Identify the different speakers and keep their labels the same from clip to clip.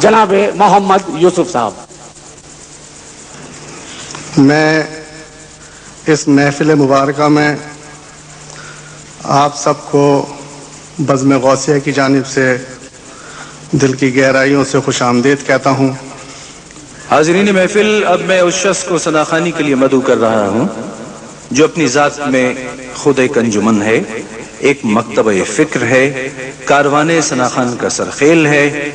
Speaker 1: جناب محمد یوسف صاحب.
Speaker 2: میں اس محفل مبارکہ میں آپ سب کو بزم غوثیہ کی جانب سے دل کی گہرائیوں سے خوش آمدید کہتا ہوں.
Speaker 3: حاضرین محفل، اب میں اس شخص کو ثناخوانی کے لیے مدعو کر رہا ہوں جو اپنی ذات میں خود ایک انجمن ہے، ایک مکتبہ فکر ہے، کاروان ثناخوان کا سرخیل ہے،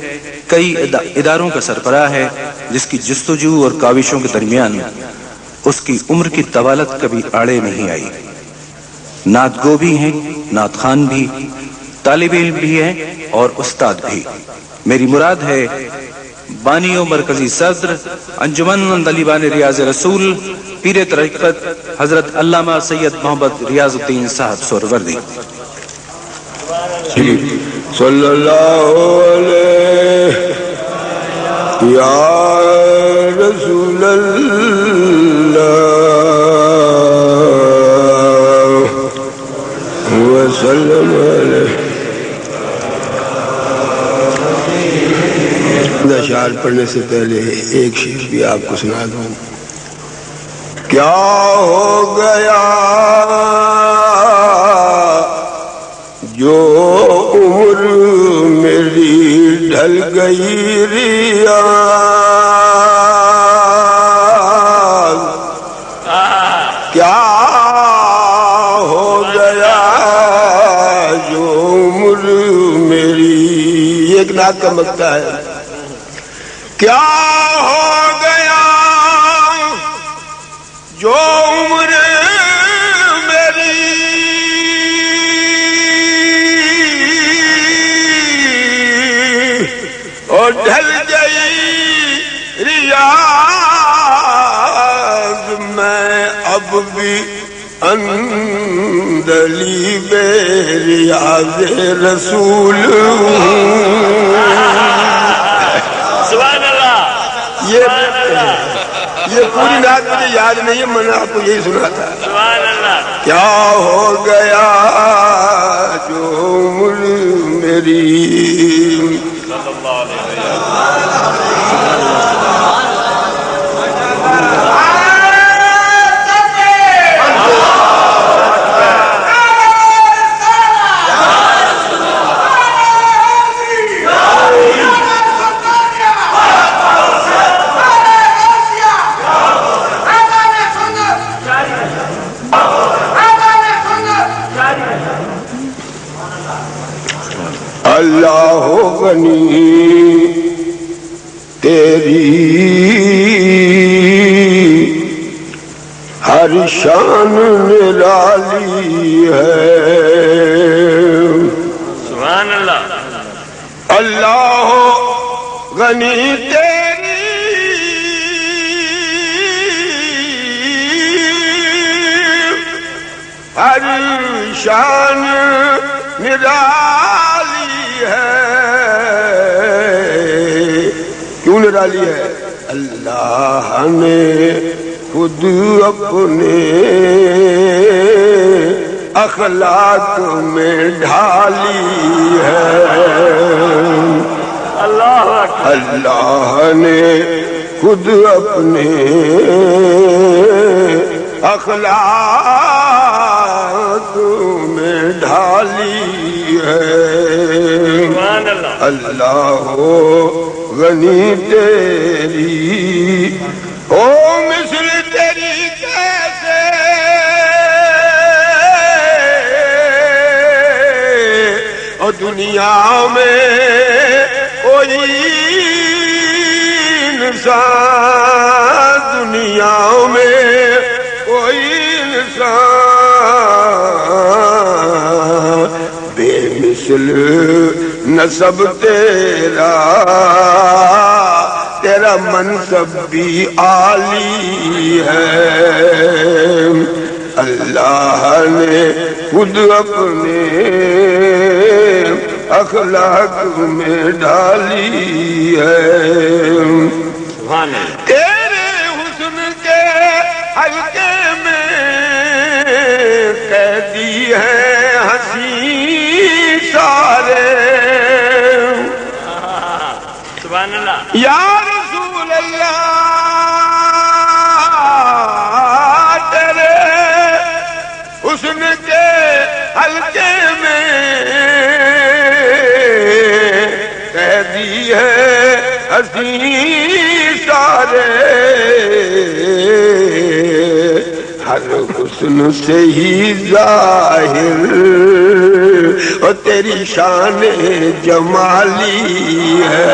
Speaker 3: کئی اداروں کا سربراہ ہے، جس کی جستجو اور کاوشوں کے درمیان اس کی عمر کی طوالت کبھی آڑے نہیں آئی. نعت گو بھی ہیں، نعت خوان بھی، طالب علم بھی ہیں اور استاد بھی. میری مراد ہے بانی و مرکزی صدر انجمن طالبان ریاض رسول پیر طریقت حضرت علامہ سید محمد ریاض الدین صاحب سہروردی.
Speaker 4: صلی اللہ علیہ یا رسول اللہ وسلم علیہ. اشعار پڑھنے سے پہلے ایک شعر بھی آپ کو سنا دوں. کیا ہو گیا جو عمر میری ڈھل گئی ریاض، کیا ہو گیا جو عمر میری، ایک نعت کا مقطع ہے. کیا ہو گیا جو عمر میری اور ڈھل گئی ریاض، میں اب بھی اندلی بے ریاض رسول ہوں. یہ پوری نعت مجھے یاد نہیں ہے، میں نے آپ کو یہی سنا تھا. کیا ہو گیا جو عمر میری. اللہ غنی تیری ہر شان نرالی ہے. سبحان اللہ. اللہ غنی تیری ہر شان نرالی ہے. کیوں نرالی ہے؟ اللہ نے خود اپنے اخلاق میں ڈھالی ہے. اللہ نے خود اپنے اخلاق میں ڈھالی ہے. اللہ غنی تیری او مثل تیری کیسے اور دنیا میں کوئی انسان، دنیا میں کوئی انسان بے مثل نسب تیرا، تیرا منصب بھی عالی ہے. اللہ نے خود اپنے اخلاق میں ڈالی ہے. تیرے حسن کے حلقے میں قیدی ہے ہنسی سارے، یا رسول اللہ تیرے حسن کے حلقے میں قیدی ہے حسین سارے، ہر حسن سے ہی ظاہر اور تیری شان جمالی ہے۔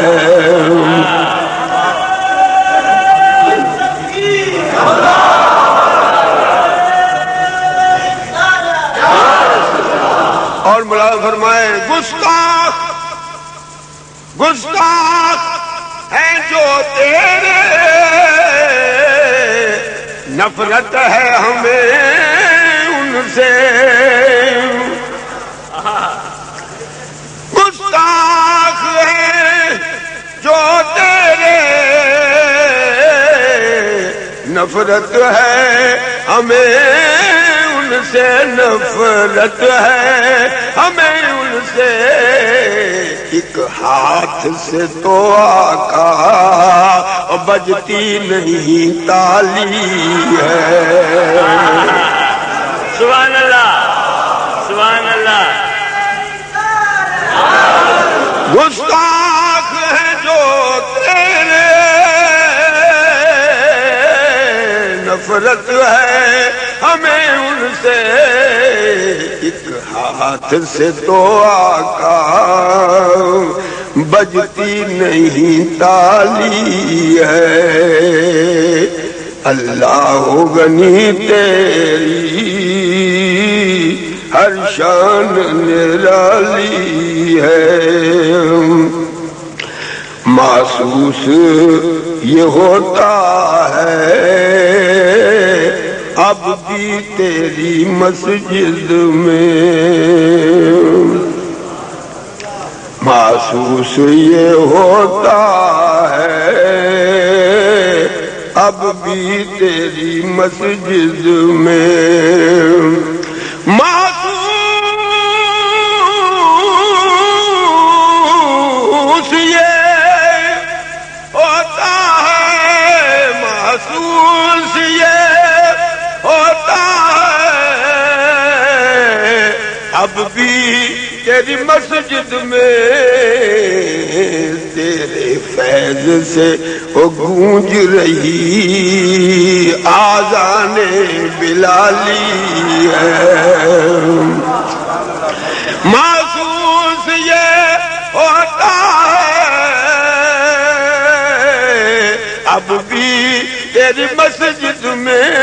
Speaker 4: اور مولا فرمائے گستاخ گستاخ ہیں جو تیرے، نفرت ہے ہمیں ان سے، گستاخ ہیں جو تیرے، نفرت ہے ہمیں ان سے، نفرت ہے ہمیں ان سے، ایک ہاتھ سے تو آقا بجتی نہیں تالی ہے۔
Speaker 5: سبحان اللہ سبحان اللہ۔
Speaker 4: گستاخ ہے جو تیرے، نفرت ہے ہمیں ان سے، ایک ہاتھ سے تو آقا بجتی نہیں تالی ہے۔ اللہ غنی تیری ہر شان نرالی ہے، محسوس یہ ہوتا ہے اب بھی تیری مسجد میں، محسوس یہ ہوتا ہے اب بھی تیری مسجد میں، محسوس یہ ہوتا ہے، محسوس یہ ہوتا ہے اب بھی تیری مسجد میں، تیرے فیض سے وہ گونج رہی آذان بلالی ہے، محسوس یہ ہوتا ہے اب بھی تیری مسجد میں،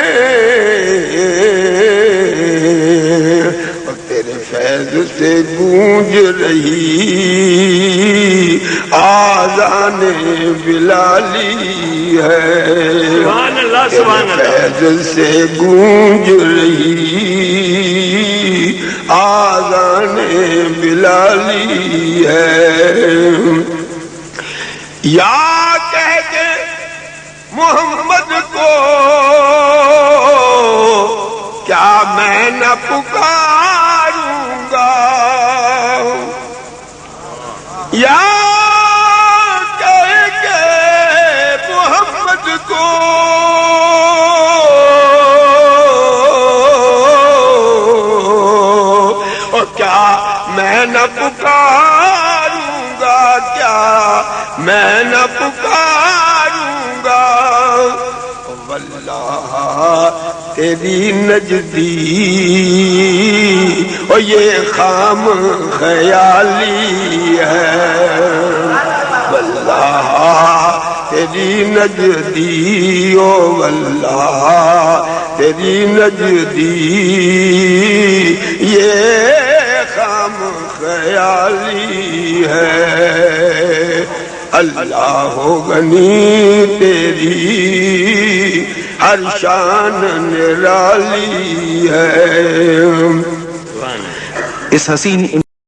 Speaker 4: فیض سے گونج رہی آذان بلالی ہے،
Speaker 5: سبحان اللہ سبحان اللہ۔
Speaker 4: فیض سے گونج رہی آذان بلالی ہے، یا کہہ کے محمد کو کیا میں نہ پکاروں گا، یا کہہ کے محمد کو اور کیا میں نہ پکاروں گا، کیا میں نہ پکاروں گا، واللہ تیری نجدی اور یہ خام خیالی ہے، واللہ تیری نجدی او واللہ تیری نجدی یہ خام خیالی ہے، اللہ غنی تیری ہر شان نرالی ہے۔
Speaker 3: اس حسین